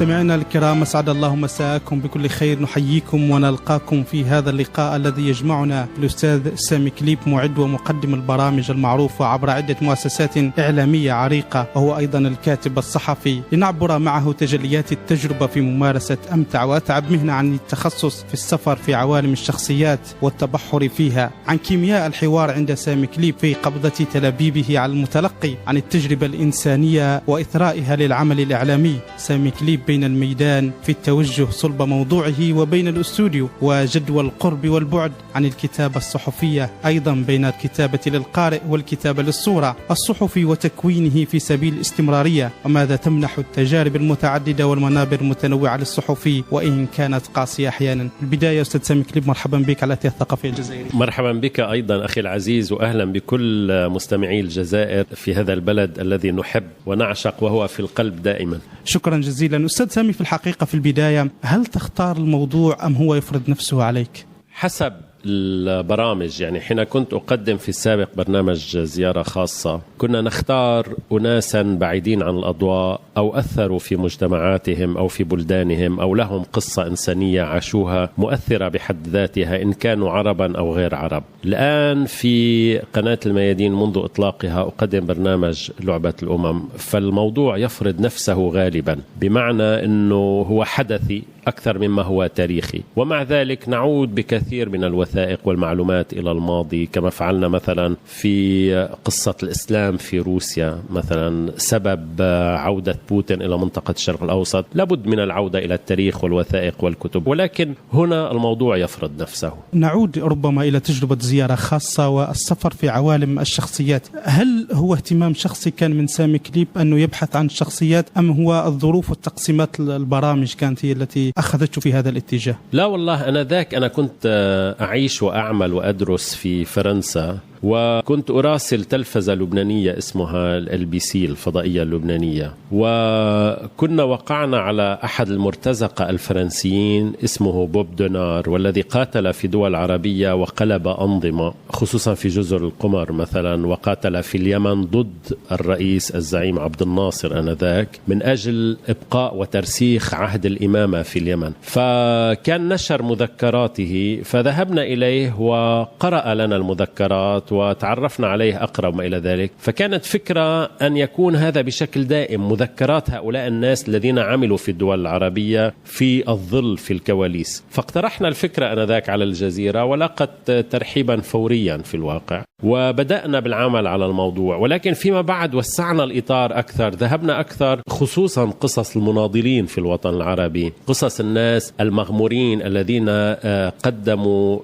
مستمعينا الكرام، أسعد الله مساءكم بكل خير. نحييكم ونلقاكم في هذا اللقاء الذي يجمعنا الأستاذ سامي كليب، معد ومقدم البرامج المعروفة عبر عدة مؤسسات إعلامية عريقة، وهو أيضا الكاتب الصحفي، لنعبر معه تجليات التجربة في ممارسة أمتع وأتعب مهنة عن التخصص في السفر في عوالم الشخصيات والتبحر فيها، عن كيمياء الحوار عند سامي كليب في قبضة تلابيبه على المتلقي، عن التجربة الإنسانية وإثرائها للعمل الإعلامي. سامي كليب بين الميدان في التوجه صلب موضوعه وبين الأستوديو وجدول القرب والبعد، عن الكتابة الصحفية أيضا بين الكتابة للقارئ والكتابة للصورة، الصحفي وتكوينه في سبيل الاستمرارية، وماذا تمنح التجارب المتعددة والمنابر المتنوعة للصحفي وإن كانت قاسية أحيانا. البداية أستاذ سامي كليب، مرحبا بك على أثير الثقافية الجزائرية. مرحبا بك أيضا أخي العزيز، وأهلا بكل مستمعي الجزائر في هذا البلد الذي نحب ونعشق وهو في القلب دائما. شكرا جزيلا. أستاذ سامي، في الحقيقة في البداية، هل تختار الموضوع أم هو يفرض نفسه عليك؟ حسب البرامج. يعني حين كنت أقدم في السابق برنامج زيارة خاصة، كنا نختار أناسا بعيدين عن الأضواء أو أثروا في مجتمعاتهم أو في بلدانهم أو لهم قصة إنسانية عاشوها مؤثرة بحد ذاتها، إن كانوا عربا أو غير عرب. الآن في قناة الميادين منذ إطلاقها أقدم برنامج لعبة الأمم، فالموضوع يفرض نفسه غالبا، بمعنى أنه هو حدثي أكثر مما هو تاريخي، ومع ذلك نعود بكثير من الوثائق والمعلومات إلى الماضي، كما فعلنا مثلا في قصة الإسلام في روسيا مثلا. سبب عودة بوتين إلى منطقة الشرق الأوسط لابد من العودة إلى التاريخ والوثائق والكتب، ولكن هنا الموضوع يفرض نفسه. نعود ربما إلى تجربة زيارة خاصة والسفر في عوالم الشخصيات. هل هو اهتمام شخصي كان من سامي كليب أنه يبحث عن الشخصيات، أم هو الظروف والتقسيمات البرامج كانت هي التي أخذته في هذا الاتجاه؟ لا والله، أنا كنت أعيش وأعمل وأدرس في فرنسا، وكنت أراسل تلفزة لبنانية اسمها LBC الفضائية اللبنانية، وكنا وقعنا على أحد المرتزقة الفرنسيين اسمه بوب دونار، والذي قاتل في دول عربية وقلب أنظمة، خصوصا في جزر القمر مثلا، وقاتل في اليمن ضد الرئيس الزعيم عبد الناصر آنذاك من أجل إبقاء وترسيخ عهد الإمامة في اليمن. فكان نشر مذكراته، فذهبنا إليه وقرأ لنا المذكرات وتعرفنا عليه أقرأ وما إلى ذلك. فكانت فكرة أن يكون هذا بشكل دائم، مذكرات هؤلاء الناس الذين عملوا في الدول العربية في الظل في الكواليس. فاقترحنا الفكرة آنذاك على الجزيرة، ولقت ترحيبا فوريا في الواقع، وبدأنا بالعمل على الموضوع. ولكن فيما بعد وسعنا الإطار أكثر، ذهبنا أكثر خصوصا قصص المناضلين في الوطن العربي، قصص الناس المغمورين الذين قدموا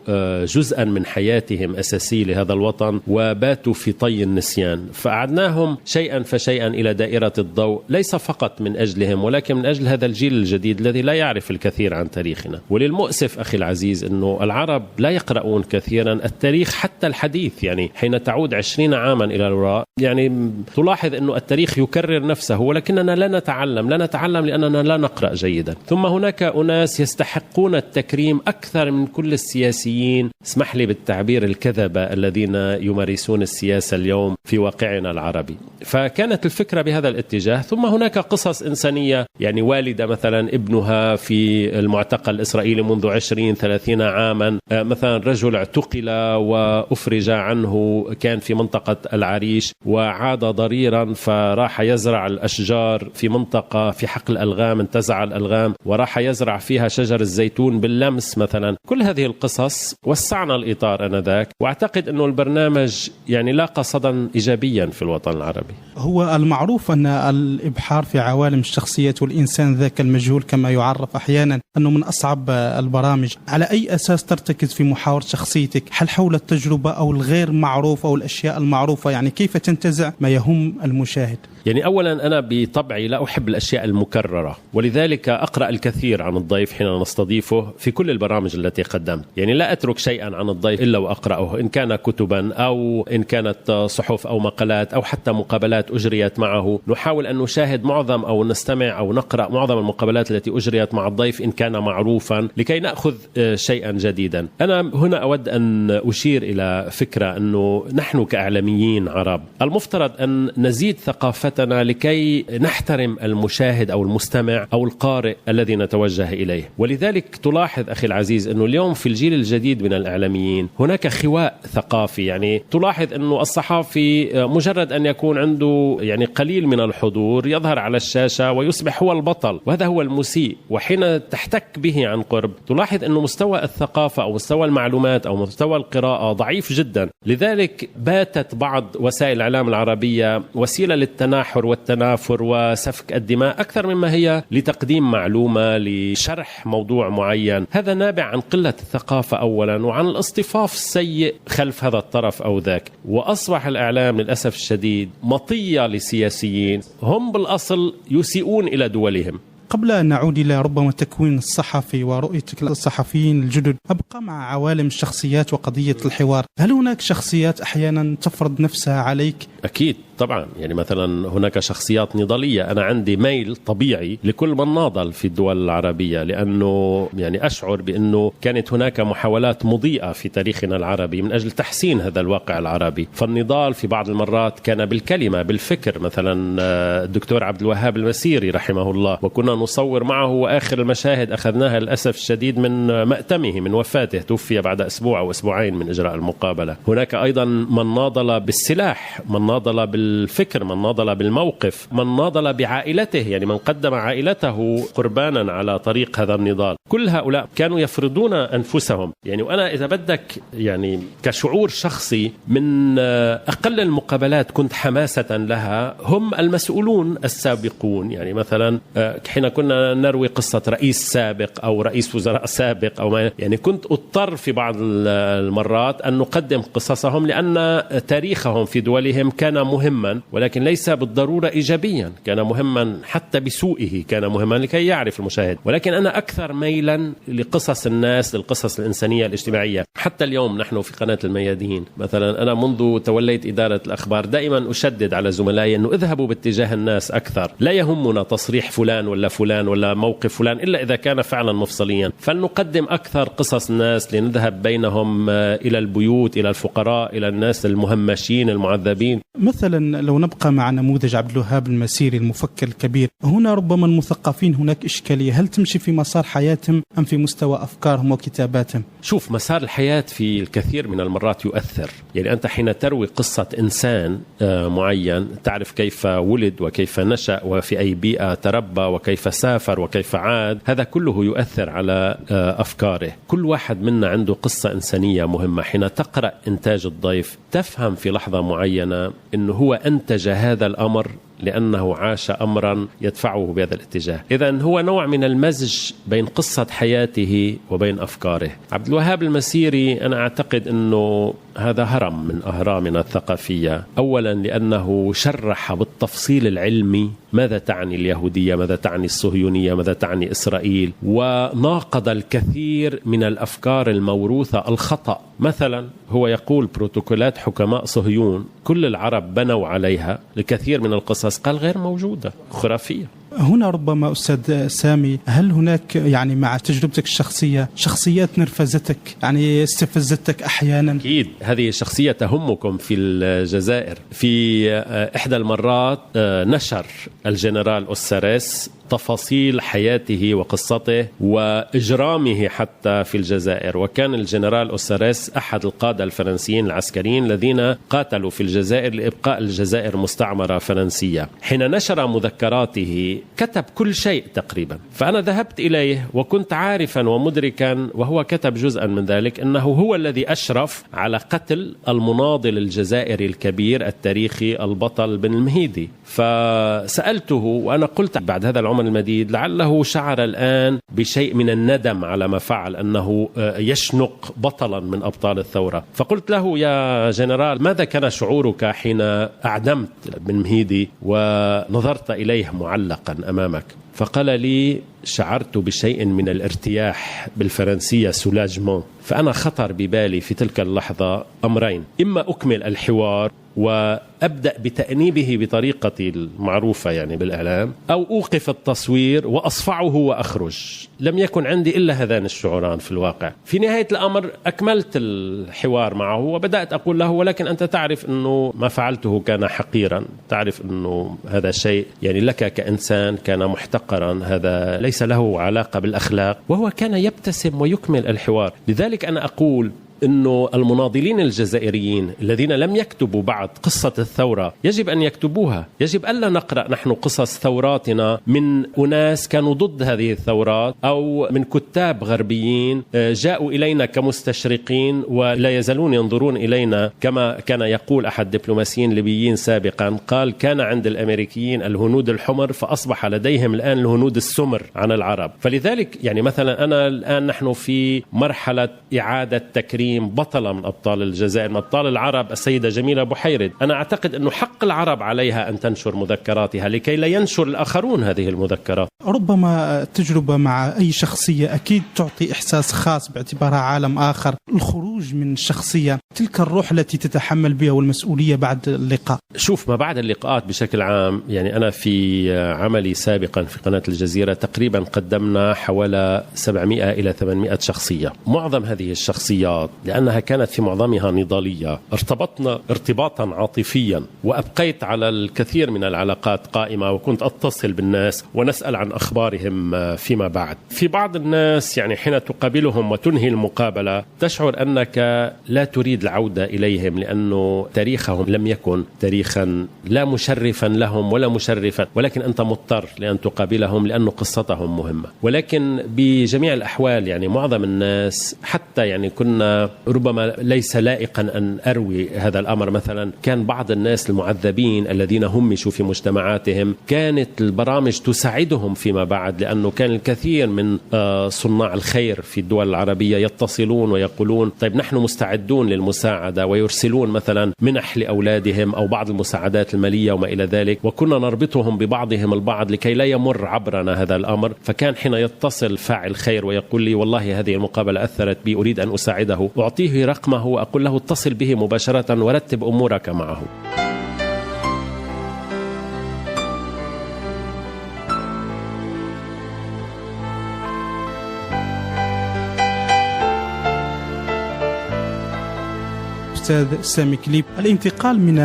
جزءا من حياتهم أساسي لهذا الوطن وباتوا في طي النسيان. فأعدناهم شيئا فشيئا إلى دائرة الضوء، ليس فقط من أجلهم ولكن من أجل هذا الجيل الجديد الذي لا يعرف الكثير عن تاريخنا. وللمؤسف أخي العزيز أنه العرب لا يقرؤون كثيرا التاريخ حتى الحديث. يعني حين تعود 20 عاما إلى الوراء، يعني تلاحظ أنه التاريخ يكرر نفسه، ولكننا لا نتعلم لأننا لا نقرأ جيدا. ثم هناك أناس يستحقون التكريم أكثر من كل السياسيين، اسمح لي بالتعبير، الكذبة الذين يمارسون السياسة اليوم في واقعنا العربي. فكانت الفكرة بهذا الاتجاه. ثم هناك قصص إنسانية، يعني والدة مثلا ابنها في المعتقل الإسرائيلي منذ 20-30 عاما، مثلا رجل اعتقل وأفرج عنه، كان في منطقة العريش وعاد ضريرا، فراح يزرع الأشجار في منطقة في حقل الألغام، انتزع الألغام وراح يزرع فيها شجر الزيتون باللمس مثلا. كل هذه القصص وسعنا الإطار آنذاك، واعتقد أنه البرنامج يعني لاقى صدى إيجابيا في الوطن العربي. هو المعروف أن الإبحار في عوالم الشخصيات والإنسان ذاك المجهول كما يعرف أحيانا أنه من أصعب البرامج. على أي أساس ترتكز في محاورة شخصيتك؟ هل حول التجربة أو الغير معروف أو الأشياء المعروفة؟ يعني كيف تنتزع ما يهم المشاهد؟ يعني أولا أنا بطبعي لا أحب الأشياء المكررة، ولذلك أقرأ الكثير عن الضيف حين نستضيفه في كل البرامج التي قدمت. يعني لا أترك شيئا عن الضيف إلا وأقرأه، إن كان كتبا أو إن كانت صحف أو مقالات أو حتى مقابلات أجريت معه. نحاول أن نشاهد معظم أو نستمع أو نقرأ معظم المقابلات التي أجريت مع الضيف إن كان معروفا، لكي نأخذ شيئا جديدا. أنا هنا أود أن أشير إلى فكرة أنه أنه نحن كإعلاميين عرب المفترض أن نزيد ثقافتنا لكي نحترم المشاهد أو المستمع أو القارئ الذي نتوجه إليه. ولذلك تلاحظ أخي العزيز أنه اليوم في الجيل الجديد من الإعلاميين هناك خواء ثقافي. يعني تلاحظ أنه الصحافي مجرد أن يكون عنده يعني قليل من الحضور يظهر على الشاشة ويصبح هو البطل، وهذا هو المسيء. وحين تحتك به عن قرب تلاحظ أنه مستوى الثقافة أو مستوى المعلومات أو مستوى القراءة ضعيف جدا. لذلك باتت بعض وسائل الإعلام العربية وسيلة للتناحر والتنافر وسفك الدماء أكثر مما هي لتقديم معلومة لشرح موضوع معين. هذا نابع عن قلة الثقافة أولا، وعن الاصطفاف السيء خلف هذا الطرف أو ذاك. وأصبح الإعلام للأسف الشديد مطية لسياسيين هم بالأصل يسيئون إلى دولهم. قبل أن نعود إلى ربما تكوين الصحفي ورؤيتك للصحفيين الجدد، أبقى مع عوالم الشخصيات وقضية الحوار. هل هناك شخصيات أحيانا تفرض نفسها عليك؟ أكيد طبعا. يعني مثلا هناك شخصيات نضالية. أنا عندي ميل طبيعي لكل من ناضل في الدول العربية، لأنه يعني أشعر بأنه كانت هناك محاولات مضيئة في تاريخنا العربي من أجل تحسين هذا الواقع العربي. فالنضال في بعض المرات كان بالكلمة بالفكر. مثلا الدكتور عبد الوهاب المسيري رحمه الله، وكنا نصور معه، وآخر المشاهد أخذناها للأسف الشديد من مأتمه، من وفاته، توفي بعد أسبوع أو أسبوعين من إجراء المقابلة. هناك أيضا من ناضل بالسلاح، من ناضل بالفكر، من ناضل بالموقف، من ناضل بعائلته، يعني من قدم عائلته قربانا على طريق هذا النضال. كل هؤلاء كانوا يفرضون أنفسهم. يعني وأنا إذا بدك يعني كشعور شخصي من أقل المقابلات كنت حماسة لها هم المسؤولون السابقون. يعني مثلا حين كنا نروي قصة رئيس سابق أو رئيس وزراء سابق أو ما، يعني كنت أضطر في بعض المرات أن نقدم قصصهم، لأن تاريخهم في دولهم كان مهما، ولكن ليس بالضرورة إيجابيا. كان مهما حتى بسوئه، كان مهما لكي يعرف المشاهد. ولكن أنا أكثر ميلا لقصص الناس، للقصص الإنسانية الاجتماعية. حتى اليوم نحن في قناة الميادين مثلا، أنا منذ توليت إدارة الأخبار دائما أشدد على زملائي أنه اذهبوا باتجاه الناس أكثر. لا يهمنا تصريح فلان ولا فلان ولا موقف فلان إلا إذا كان فعلا مفصليا. فلنقدم أكثر قصص ناس، لنذهب بينهم إلى البيوت، إلى الفقراء، إلى الناس المهمشين المعذبين. مثلا لو نبقى مع نموذج عبد الوهاب المسيري المفكر الكبير، هنا ربما المثقفين هناك إشكالية. هل تمشي في مسار حياتهم أم في مستوى أفكارهم وكتاباتهم؟ شوف، مسار الحياة في الكثير من المرات يؤثر. يعني أنت حين تروي قصة إنسان معين تعرف كيف ولد وكيف نشأ وفي أي بيئة تربى وكيف سافر وكيف عاد. هذا كله يؤثر على أفكاره. كل واحد منا عنده قصة إنسانية مهمة. حين تقرأ إنتاج الضيف تفهم في لحظة معينة أنه هو أنتج هذا الأمر لأنه عاش أمرا يدفعه بهذا الاتجاه. إذن هو نوع من المزج بين قصة حياته وبين أفكاره. عبد الوهاب المسيري أنا أعتقد أنه هذا هرم من أهرامنا الثقافية. أولا لأنه شرح بالتفصيل العلمي ماذا تعني اليهودية، ماذا تعني الصهيونية، ماذا تعني إسرائيل، وناقض الكثير من الأفكار الموروثة الخطأ. مثلا هو يقول بروتوكولات حكماء صهيون كل العرب بنوا عليها، الكثير من القصص قال غير موجودة، خرافية. هنا ربما أستاذ سامي، هل هناك يعني مع تجربتك الشخصية شخصيات نرفزتك، يعني استفزتك أحيانا؟ أكيد هذه الشخصية تهمكم في الجزائر. في إحدى المرات نشر الجنرال أوساريس تفاصيل حياته وقصته وإجرامه حتى في الجزائر. وكان الجنرال أوساريس أحد القادة الفرنسيين العسكريين الذين قاتلوا في الجزائر لإبقاء الجزائر مستعمرة فرنسية. حين نشر مذكراته كتب كل شيء تقريبا. فأنا ذهبت إليه وكنت عارفا ومدركا، وهو كتب جزءا من ذلك، أنه هو الذي أشرف على قتل المناضل الجزائري الكبير التاريخي البطل بن المهيدي. فسألته وأنا قلت بعد هذا العمر المديد لعله شعر الآن بشيء من الندم على ما فعل، أنه يشنق بطلا من أبطال الثورة. فقلت له يا جنرال، ماذا كان شعورك حين أعدمت بن مهيدي ونظرت إليه معلقا أمامك؟ فقال لي شعرت بشيء من الارتياح، بالفرنسية سولاجمون. فأنا خطر ببالي في تلك اللحظة أمرين: إما أكمل الحوار وأبدأ بتأنيبه بطريقتي المعروفة يعني بالإعلام، أو أوقف التصوير وأصفعه وأخرج. لم يكن عندي إلا هذان الشعوران في الواقع. في نهاية الأمر أكملت الحوار معه وبدأت أقول له: ولكن أنت تعرف أنه ما فعلته كان حقيرا، تعرف أنه هذا شيء يعني لك كإنسان كان محتقرا، هذا ليس له علاقة بالأخلاق. وهو كان يبتسم ويكمل الحوار. لذلك أنا أقول إنه المناضلين الجزائريين الذين لم يكتبوا بعد قصة الثورة يجب أن يكتبوها. يجب ألا نقرأ نحن قصص ثوراتنا من أناس كانوا ضد هذه الثورات أو من كتاب غربيين جاءوا إلينا كمستشرقين ولا يزالون ينظرون إلينا كما كان يقول أحد دبلوماسيين ليبيين سابقا، قال: كان عند الأمريكيين الهنود الحمر فأصبح لديهم الآن الهنود السمر عن العرب. فلذلك يعني مثلا أنا الآن نحن في مرحلة إعادة تكريم بطلة من أبطال الجزائر، من أبطال العرب، السيدة جميلة بوحيرد. أنا أعتقد أنه حق العرب عليها أن تنشر مذكراتها لكي لا ينشر الآخرون هذه المذكرات. ربما التجربة مع أي شخصية أكيد تعطي إحساس خاص باعتبارها عالم آخر. الخروج من الشخصية، تلك الروح التي تتحمل بها والمسؤولية بعد اللقاء. شوف، ما بعد اللقاءات بشكل عام، يعني أنا في عملي سابقا في قناة الجزيرة تقريبا قدمنا حوالي 700 إلى 800 شخصية. معظم هذه الشخصيات لأنها كانت في معظمها نضالية ارتبطنا ارتباطا عاطفيا، وأبقيت على الكثير من العلاقات قائمة، وكنت أتصل بالناس ونسأل عن أخبارهم فيما بعد. في بعض الناس يعني حين تقابلهم وتنهي المقابلة تشعر أنك لا تريد العودة إليهم، لأنه تاريخهم لم يكن تاريخا لا مشرفا لهم ولا مشرفا، ولكن أنت مضطر لأن تقابلهم لأنه قصتهم مهمة. ولكن بجميع الأحوال يعني معظم الناس، حتى يعني كنا ربما ليس لائقا أن أروي هذا الأمر، مثلا كان بعض الناس المعذبين الذين همشوا في مجتمعاتهم كانت البرامج تساعدهم فيما بعد، لأنه كان الكثير من صناع الخير في الدول العربية يتصلون ويقولون: طيب نحن مستعدون للمساعدة، ويرسلون مثلا منح لأولادهم أو بعض المساعدات المالية وما إلى ذلك، وكنا نربطهم ببعضهم البعض لكي لا يمر عبرنا هذا الأمر. فكان حين يتصل فاعل خير ويقول لي: والله هذه المقابلة أثرت بي، أريد أن أساعده، أعطيه رقمه وأقول له: اتصل به مباشرة ورتب أمورك معه. أستاذ سامي كليب، الانتقال من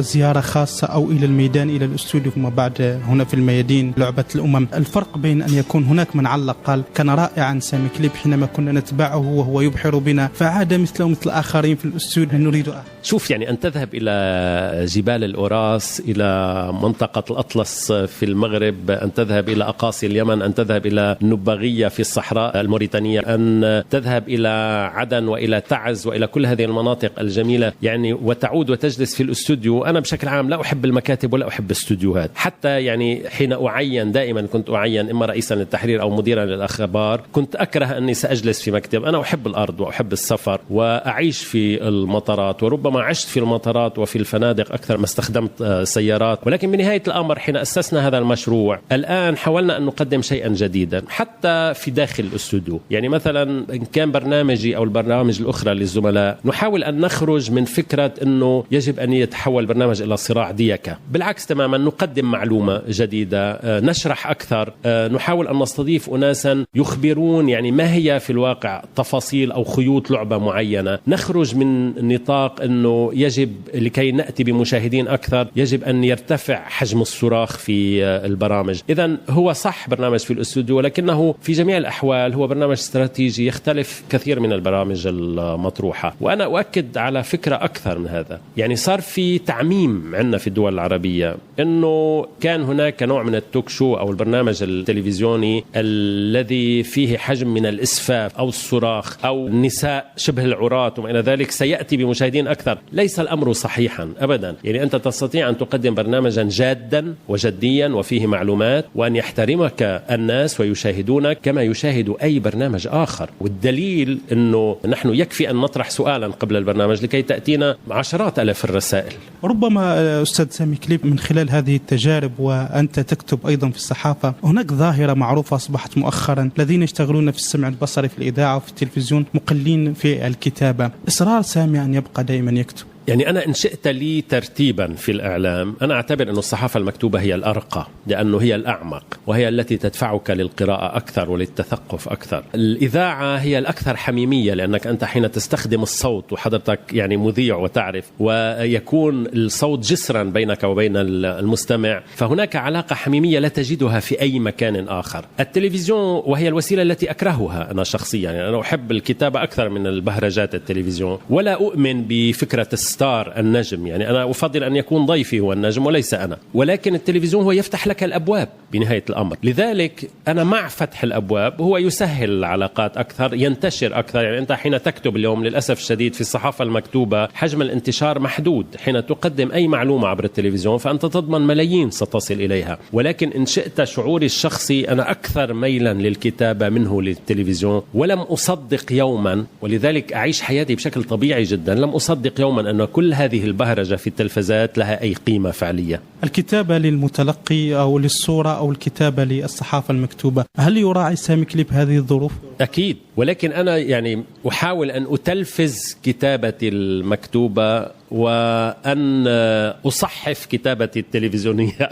زيارة خاصة أو إلى الميدان إلى الاستوديو ثم بعد هنا في الميادين لعبة الأمم، الفرق بين أن يكون هناك من علق قال: كان رائعا سامي كليب حينما كنا نتبعه وهو يبحر بنا، فعاد مثله مثل الآخرين في الاستوديو نريد شوف، يعني أن تذهب إلى جبال الأوراس، إلى منطقة الأطلس في المغرب، أن تذهب إلى أقاصي اليمن، أن تذهب إلى النباغية في الصحراء الموريتانية، أن تذهب إلى عدن وإلى تعز وإلى كل هذه المناطق الجميلة يعني، وتعود وتجلس في الاستوديو. أنا بشكل عام لا أحب المكاتب ولا أحب الاستوديوهات، حتى يعني حين أعين دائما كنت أعين إما رئيسا للتحرير أو مديرا للأخبار، كنت أكره أني سأجلس في مكتب. أنا أحب الأرض وأحب السفر وأعيش في المطارات، وربما عشت في المطارات وفي الفنادق أكثر ما استخدمت سيارات. ولكن بنهاية الأمر حين أسسنا هذا المشروع الآن حاولنا أن نقدم شيئا جديدا حتى في داخل الاستوديو. يعني مثلا إن كان برنامجي أو البرنامج الأخرى للزملاء نحاول أن نخرج من فكرة أنه يجب أن يتحول برنامج إلى صراع ديكة، بالعكس تماما، نقدم معلومة جديدة، نشرح أكثر، نحاول أن نستضيف أناسا يخبرون يعني ما هي في الواقع تفاصيل أو خيوط لعبة معينة. نخرج من نطاق أنه يجب لكي نأتي بمشاهدين أكثر يجب أن يرتفع حجم الصراخ في البرامج. إذن هو صح برنامج في الاستوديو، ولكنه في جميع الأحوال هو برنامج استراتيجي يختلف كثير من البرامج المطروحة. وأنا أؤكد على فكرة أكثر من هذا، يعني صار في تعميم عندنا في الدول العربية أنه كان هناك نوع من التوك شو أو البرنامج التلفزيوني الذي فيه حجم من الإسفاف أو الصراخ أو النساء شبه العراة وما إلى ذلك سيأتي بمشاهدين أكثر. ليس الأمر صحيحا أبدا، يعني أنت تستطيع أن تقدم برنامجا جادا وجديا وفيه معلومات وأن يحترمك الناس ويشاهدونك كما يشاهد أي برنامج آخر. والدليل أنه نحن يكفي أن نطرح سؤالا قبل البرنامج لكي تأتينا عشرات ألاف الرسائل. ربما أستاذ سامي كليب من خلال هذه التجارب وأنت تكتب أيضا في الصحافة، هناك ظاهرة معروفة أصبحت مؤخرا، الذين يشتغلون في السمع البصري في الإذاعة وفي التلفزيون مقلين في الكتابة. إصرار سامي أن يبقى دائما يكتب. يعني أنا إن شئت لي ترتيبا في الإعلام، أنا أعتبر أن الصحافة المكتوبة هي الأرقى، لأنه هي الأعمق وهي التي تدفعك للقراءة أكثر وللتثقف أكثر. الإذاعة هي الأكثر حميمية، لأنك أنت حين تستخدم الصوت وحضرتك يعني مذيع وتعرف، ويكون الصوت جسرا بينك وبين المستمع، فهناك علاقة حميمية لا تجدها في أي مكان آخر. التلفزيون وهي الوسيلة التي أكرهها أنا شخصيا، يعني أنا أحب الكتابة أكثر من البهرجات التلفزيون، ولا أؤمن بفكرة الستار النجم، يعني أنا أفضل أن يكون ضيفي هو النجم وليس أنا، ولكن التلفزيون هو يفتح لك الأبواب بنهاية الأمر. لذلك أنا مع فتح الأبواب، هو يسهل العلاقات أكثر، ينتشر أكثر. يعني أنت حين تكتب اليوم للأسف الشديد في الصحافة المكتوبة حجم الانتشار محدود، حين تقدم أي معلومة عبر التلفزيون فأنت تضمن ملايين ستصل إليها، ولكن إن شئت شعوري الشخصي أنا أكثر ميلا للكتابة منه للتلفزيون، ولم أصدق يوما، ولذلك أعيش حياتي بشكل طبيعي جدا، لم أصدق يوما أن كل هذه البهرجة في التلفزات لها أي قيمة فعلية. الكتابة للمتلقي أو للصورة أو الكتابة للصحافة المكتوبة، هل يراعي سامي كليب هذه الظروف؟ أكيد، ولكن أنا يعني أحاول أن أتلفز كتابتي المكتوبة وأن أصحف كتابتي التلفزيونية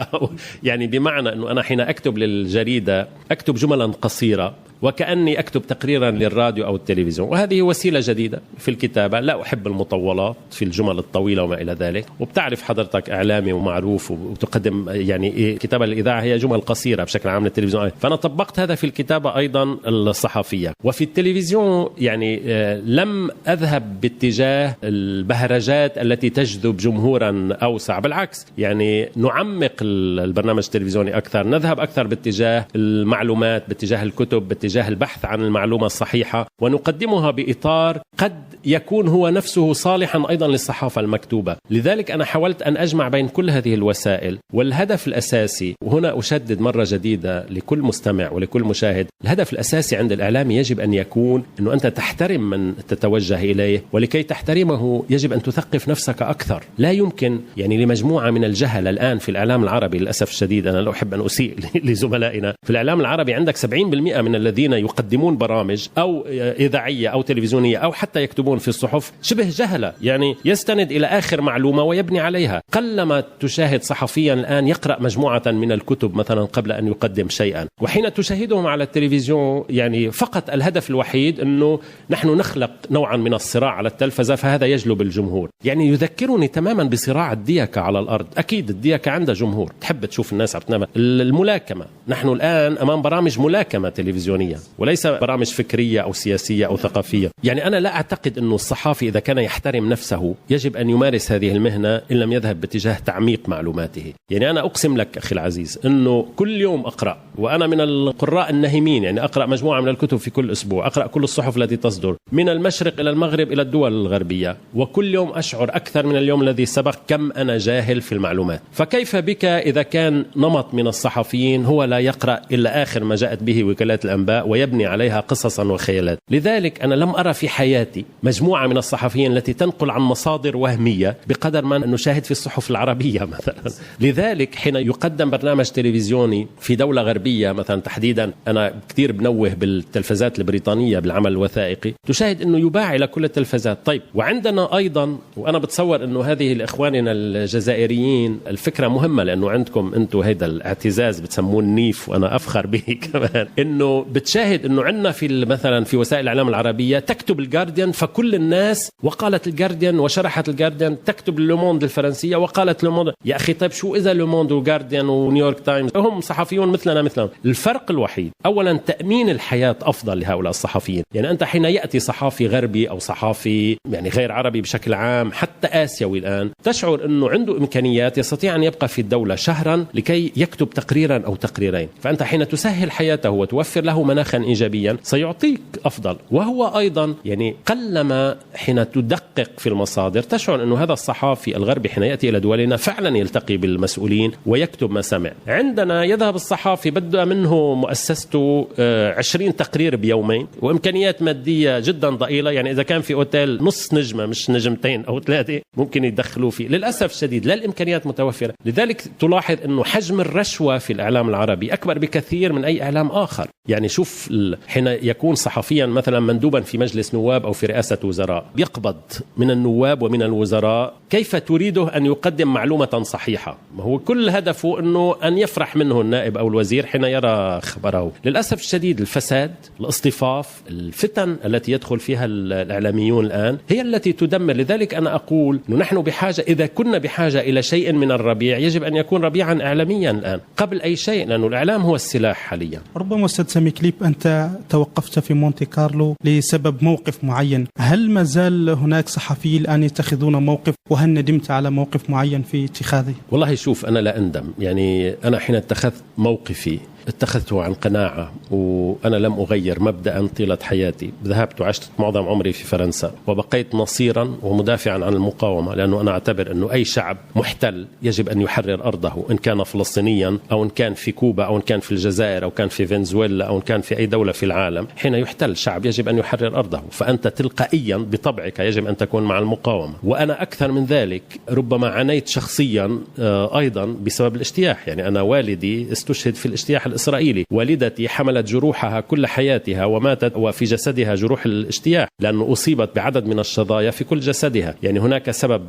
يعني بمعنى أنه أنا حين أكتب للجريدة أكتب جملا قصيرة وكأني أكتب تقريرا للراديو أو التلفزيون، وهذه وسيلة جديدة في الكتابة. لا أحب المطولات في الجمل الطويلة وما إلى ذلك، وبتعرف حضرتك إعلامي ومعروف وتقدم يعني كتابة الإذاعة هي جمل قصيرة بشكل عام للتلفزيون، فأنا طبقت هذا في الكتابة أيضا الصحفية. وفي التلفزيون يعني لم أذهب باتجاه البهرجات التي تجذب جمهورا أوسع، بالعكس يعني نعمق البرنامج التلفزيوني أكثر، نذهب أكثر باتجاه المعلومات، باتجاه الكتب، باتجاه البحث عن المعلومة الصحيحة، ونقدمها بإطار قد يكون هو نفسه صالحا أيضا للصحافة المكتوبة. لذلك أنا حاولت أن أجمع بين كل هذه الوسائل، والهدف الأساسي، وهنا أشدد مرة جديدة لكل مستمع ولكل مشاهد، الهدف الأساسي عند الإعلام يجب أن يكون أنه أنت تحترم من تتوجه إليه، ولكي تحترمه يجب أن تثقف نفسك أكثر. لا يمكن يعني لمجموعة من الجهل الآن في الإعلام العربي، للأسف الشديد أنا لا أحب أن أسيء لزملائنا في الإعلام العربي، عندك 70% من الذين يقدمون برامج أو إذاعية أو تلفزيونية أو حتى يكتبون في الصحف شبه جهلة، يعني يستند إلى آخر معلومة ويبني عليها. قلما تشاهد صحفيا الآن يقرأ مجموعة من الكتب مثلا قبل أن يقدم شيئا، وحين تشاهدهم على التلفزيون يعني فقط الهدف الوحيد أنه نحن نخلق نوعا من الصراع على التلفزة، فهذا يجلب الجمهور. يعني يذكرني تماما بصراع الديكة على الأرض. أكيد الديكة عندها جمهور، تحب تشوف الناس عم تنام. الملاكمة، نحن الآن أمام برامج ملاكمة تلفزيونية وليس برامج فكرية أو سياسية أو ثقافية. يعني أنا لا أعتقد أنه الصحافي إذا كان يحترم نفسه يجب أن يمارس هذه المهنة إن لم يذهب باتجاه تعميق معلوماته. يعني أنا أقسم لك أخي العزيز أنه كل يوم أقرأ، وأنا من القراء النهمين، يعني أقرأ مجموعة من الكتب في كل أسبوع، أقرأ كل الصحف التي تصدر من المشرق إلى المغرب إلى الدول الغربية، وكل يوم أشعر أكثر من اليوم الذي سبق كم أنا جاهل في المعلومات. فكيف بك إذا كان نمط من الصحفيين هو لا يقرأ إلا آخر ما جاءت به وكالات الأنباء ويبني عليها قصصا وخيالات؟ لذلك أنا لم أرى في حياتي مجموعة من الصحفيين التي تنقل عن مصادر وهمية بقدر ما نشاهد في الصحف العربية مثلا. لذلك حين يقدم برنامج تلفزيوني في دولة غربية مثلا، تحديدا أنا كثير بنوه بالتلفزات البريطانية بالعمل الوثائقي، تشاهد أنه يباع إلى كل التلفزات. طيب وعندنا أيضا، وأنا بتصور أنه هذه الإخواننا الجزائريين الفكرة مهمة، لأنه عندكم أنتم هيدا الاعتزاز بتسمون نيف وأنا أفخر به كمان، أنه بتشاهد أنه عندنا في مثلا في وسائل الإعلام العربية تكتب الجارديان فكل الناس وقالت الجارديان وشرحت الجارديان، تكتب لوموند الفرنسية وقالت لوموند. يا أخي طيب شو إذا لوموند وجارديان ونيويورك تايمز هم صحفيون مثلنا مثلهم؟ الفرق الوحيد أولا تأمين الحياة أفضل لهؤلاء الصحفيين. يعني أنت حين يأتي صحافي غربي أو صحافي يعني غير عربي بشكل عام حتى آسيوي الآن، تشعر أنه عنده إمكانيات يستطيع أن يبقى في الدولة شهرا لكي يكتب تقريرا أو تقريرين، فأنت حين تسهل حياته وتوفر له مناخا إيجابيا سيعطيك أفضل. وهو أيضا يعني قلما حين تدقق في المصادر تشعر أنه هذا الصحافي الغربي حين يأتي إلى دولنا فعلا يلتقي بالمسؤولين ويكتب ما سمع. عندنا يذهب الصحافي بدأ منه مؤسسته 20 تقرير بيومين وإمكانيات مادية جدا ضئيلة، يعني إذا كان في أوتيل نص نجمة مش نجمتين أو 3 ممكن يدخلوا فيه. للأسف الشديد لا الإمكانيات متوفرة. لذلك تلاحظ أنه حجم الرشوة في الإعلام العربي أكبر بكثير من أي إعلام آخر. يعني شوف حين يكون صحفيا مثلا مندوبا في مجلس نواب أو في رئاسة وزراء، يقبض من النواب ومن الوزراء كيف تريده أن يقدم معلومة صحيحة. ما هو كل هدفه أنه أن يفرح منه النائب أو الوزير حين يرى خبره. للأسف الشديد الفساد، الاصطفاف، الفتن التي يدخل فيها الإعلاميون الآن هي التي تدمر. لذلك أنا أقول أنه نحن بحاجة، إذا كنا بحاجة إلى شيء من الربيع يجب أن يكون ربيعا إعلاميا الآن قبل أي شيء، لأنه الإعلام هو السلاح حاليا. ربما أستاذ سامي كليب أنت توقفت في مونتي كارلو لسبب موقف معين، هل ما زال هناك صحفي الآن يتخذون موقف، وهل ندمت على موقف معين في اتخاذه؟ والله شوف، أنا لا أندم. يعني أنا حين اتخذت موقفي اتخذته عن قناعة، وأنا لم أغير مبدأ طيلة حياتي. ذهبت وعشت معظم عمري في فرنسا، وبقيت نصيرا ومدافعا عن المقاومة، لأنه أنا أعتبر أنه أي شعب محتل يجب أن يحرر أرضه، إن كان فلسطينيا أو إن كان في كوبا أو إن كان في الجزائر أو كان في فنزويلا أو إن كان في أي دولة في العالم. حين يحتل شعب يجب أن يحرر أرضه، فأنت تلقائيا بطبعك يجب أن تكون مع المقاومة. وأنا أكثر من ذلك ربما عانيت شخصيا أيضا بسبب الاجتياح. يعني أنا والدي استشهد في الاجتياح الإسرائيلي، والدتي حملت جروحها كل حياتها وماتت وفي جسدها جروح الاجتياح، لأنه أصيبت بعدد من الشظايا في كل جسدها. يعني هناك سبب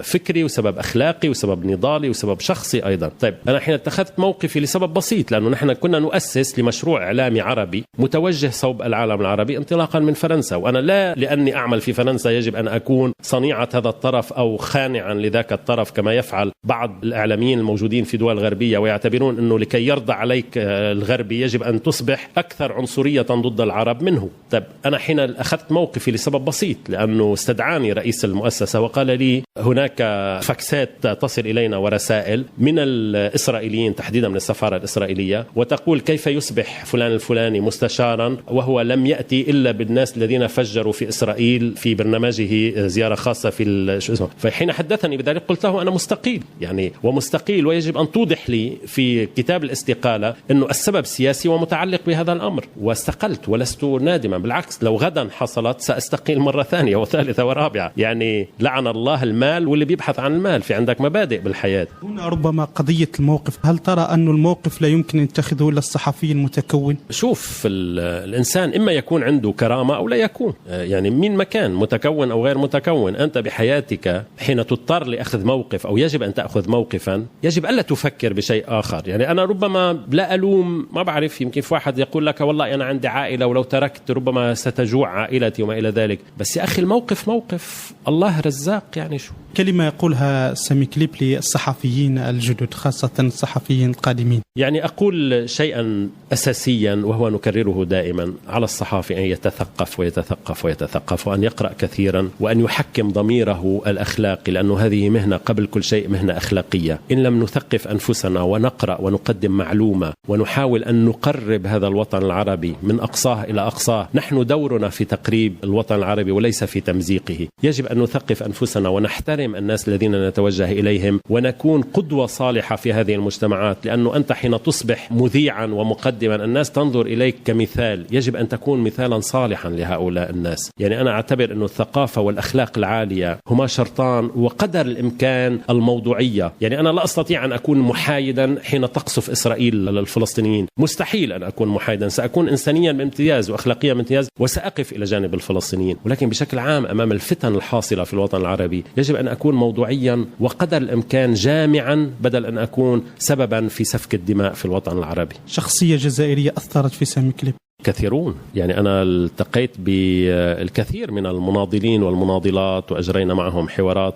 فكري وسبب أخلاقي وسبب نضالي وسبب شخصي أيضا. طيب أنا حين اتخذت موقفي لسبب بسيط، لأنه نحن كنا نؤسس لمشروع إعلامي عربي متوجه صوب العالم العربي انطلاقا من فرنسا، وأنا لا لأني أعمل في فرنسا يجب أن أكون صنيعة هذا الطرف أو خانعا لذاك الطرف كما يفعل بعض الإعلاميين الموجودين في دول غربية، ويعتبرون أنه لكي يرضى عليك الغربي يجب أن تصبح أكثر عنصرية ضد العرب منه. طيب أنا حين أخذت موقفي لسبب بسيط، لأنه استدعاني رئيس المؤسسة وقال لي هناك فاكسات تصل إلينا ورسائل من الإسرائيليين تحديدا من السفارة الإسرائيلية، وتقول كيف يصبح فلان الفلاني مستشارا وهو لم يأتي إلا بالناس الذين فجروا في إسرائيل في برنامجه زيارة خاصة في فحين حدثني بذلك قلت له أنا مستقيل، يعني ومستقيل، ويجب أن توضح لي في كتاب الاستقالة أنه السبب سياسي ومتعلق بهذا الأمر. واستقلت ولست نادما، بالعكس لو غدا حصلت سأستقيل مرة ثانية وثالثة ورابعة. يعني لعن الله المال واللي بيبحث عن المال، في عندك مبادئ بالحياة. هنا ربما قضية الموقف، هل ترى أن الموقف لا يمكن أن يتخذه إلا الصحفي المتكون؟ شوف الإنسان إما يكون عنده كرامة أو لا يكون، يعني من مكان متكون أو غير متكون. أنت بحياتك حين تضطر لأخذ موقف أو يجب أن تأخذ موقفا يجب ألا تفكر بشيء آخر. يعني أنا ربما لا ألوم، ما بعرف، يمكن في واحد يقول لك والله أنا عندي عائلة ولو تركت ربما ستجوع عائلتي وما إلى ذلك، بس يا أخي الموقف موقف، الله رزاق. يعني شو كلمة يقولها سامي كليب للصحفيين الجدد خاصة الصحفيين القادمين؟ يعني أقول شيئا أساسيا وهو نكرره دائما، على الصحافي أن يتثقف ويتثقف ويتثقف، وأن يقرأ كثيرا، وأن يحكم ضميره الأخلاقي، لأنه هذه مهنة قبل كل شيء مهنة أخلاقية. إن لم نثقف أنفسنا ونقرأ ونقدم معلومة ونحاول أن نقرب هذا الوطن العربي من أقصاه إلى أقصاه، نحن دورنا في تقريب الوطن العربي وليس في تمزيقه. يجب أن نثقف أنفسنا ونحترم الناس الذين نتوجه إليهم، ونكون قدوة صالحة في هذه المجتمعات، لأنه أنت حين تصبح مذيعا ومقدما الناس تنظر إليك كمثال، يجب أن تكون مثالا صالحا لهؤلاء الناس. يعني أنا أعتبر أن الثقافة والأخلاق العالية هما شرطان، وقدر الإمكان الموضوعية. يعني أنا لا أستطيع أن أكون محايدا حين تقصف إسرائيل للفلسطينيين، مستحيل أن أكون محايدا، سأكون إنسانيا بامتياز وأخلاقيا بامتياز وسأقف إلى جانب الفلسطينيين. ولكن بشكل عام أمام الفتن الحاصلة في الوطن العربي يجب أن أكون موضوعيا وقدر الإمكان جامعا، بدل أن أكون سببا في سفك الدماء في الوطن العربي. شخصية جزائرية أثرت في سامي كليب؟ كثيرون، يعني أنا التقيت بالكثير من المناضلين والمناضلات وأجرينا معهم حوارات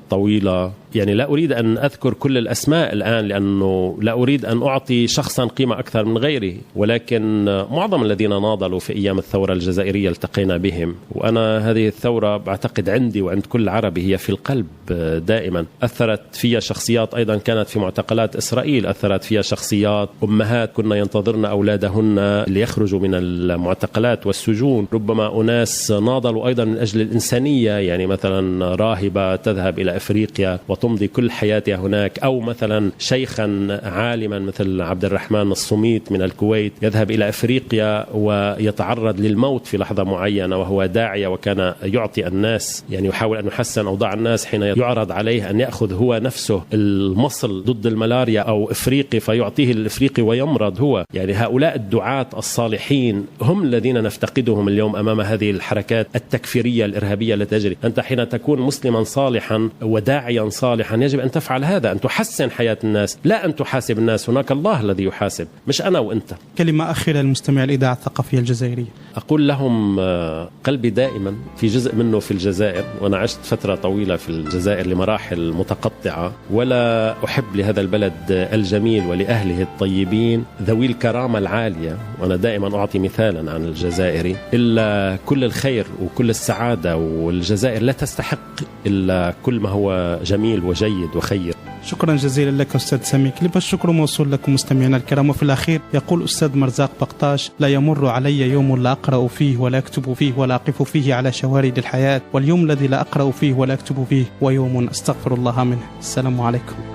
طويلة. يعني لا أريد أن أذكر كل الأسماء الآن لأنه لا أريد أن أعطي شخصا قيمة أكثر من غيره، ولكن معظم الذين ناضلوا في أيام الثورة الجزائرية التقينا بهم. وأنا هذه الثورة بعتقد عندي وعند كل عربي هي في القلب دائما. أثرت فيها شخصيات أيضا كانت في معتقلات إسرائيل، أثرت فيها شخصيات أمهات كنا ينتظرن أولادهن ليخرجوا من المعتقلات والسجون، ربما أناس ناضلوا أيضا من أجل الإنسانية، يعني مثلا راهبة تذهب إلى أفريقيا وتمضي كل حياتها هناك، أو مثلا شيخا عالما مثل عبد الرحمن الصميت من الكويت يذهب إلى أفريقيا ويتعرض للموت في لحظة معينة وهو داعية، وكان يعطي الناس يعني يحاول أن يحسن أوضاع الناس حين يعرض عليه أن يأخذ هو نفسه المصل ضد الملاريا أو إفريقي فيعطيه الإفريقي ويمرض هو. يعني هؤلاء الدعاة الصالحين هم الذين نفتقدهم اليوم أمام هذه الحركات التكفيرية الإرهابية التي تجري. أنت حين تكون مسلما صالحا وداعيا صالحا يجب أن تفعل هذا، أن تحسن حياة الناس، لا أن تحاسب الناس. هناك الله الذي يحاسب، مش أنا وأنت. كلمة أخيرة للمستمع الإذاعة الثقافية الجزائرية. أقول لهم قلبي دائما في جزء منه في الجزائر، وأنا عشت فترة طويلة في الجزائر لمراحل متقطعة، ولا أحب لهذا البلد الجميل ولأهله الطيبين ذوي الكرامة العالية، وأنا دائما أعطي مثالا عن الجزائري، إلا كل الخير وكل السعادة، والجزائر لا تستحق إلا كل ما هو جميل وجيد وخير. شكرا جزيلا لك أستاذ سامي كليب. الشكر موصول لكم مستمعينا الكرام. وفي الأخير يقول أستاذ مرزاق بقطاش: لا يمر علي يوم لا أقرأ فيه ولا أكتب فيه ولا أقف فيه على شوارد الحياة، واليوم الذي لا أقرأ فيه ولا أكتب فيه ويوم أستغفر الله منه. السلام عليكم.